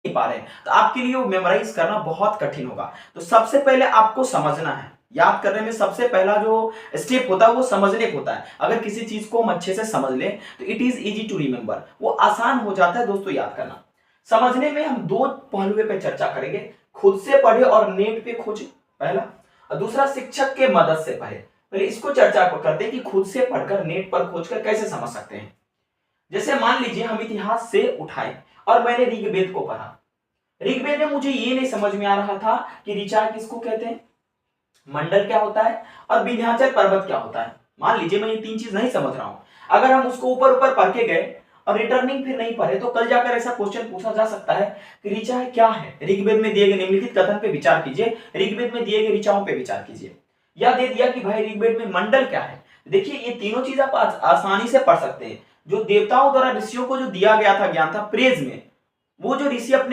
पा रहे हैं तो आपके लिए वो मेमोराइज करना बहुत कठिन होगा। तो सबसे पहले आपको समझना है। याद करने में सबसे पहला जो स्टेप होता है वो समझने का होता है। अगर किसी चीज को हम अच्छे से समझ लें तो it is easy to remember, वो आसान हो जाता है दोस्तों याद करना। समझने में हम दो पहलुओं पे चर्चा करेंगे, खुद से पढ़े और नेट पे खोजे पहला, और दूसरा शिक्षक के मदद से पढ़े। पहले इसको चर्चा करते हैं कि खुद से पढ़कर नेट पर खोजकर कैसे समझ सकते हैं। जैसे मान लीजिए हम इतिहास से उठाए और मैंने ऋग्वेद को पढ़ा। ऋग्वेद में मुझे ये नहीं समझ में आ रहा था कि ऋचा किसको कहते हैं, मंडल क्या होता है और विंध्याचल पर्वत क्या होता है। मान लीजिए मैं ये तीन चीज नहीं समझ रहा हूं, अगर हम उसको ऊपर ऊपर पढ़ के गए और रिटर्निंग फिर नहीं पढ़े तो कल जाकर ऐसा क्वेश्चन पूछा जा सकता है कि ऋचा क्या है। ऋग्वेद में दिए गए निम्नलिखित कथन पे विचार कीजिए, ऋग्वेद में दिए गए ऋचाओं पे विचार कीजिए। या दे दिया कि भाई ऋग्वेद में मंडल क्या है। देखिए ये तीनों चीज आप आसानी से पढ़ सकते हैं। जो देवताओं द्वारा ऋषियों को जो दिया गया था ज्ञान था प्रेज में, वो जो ऋषि अपने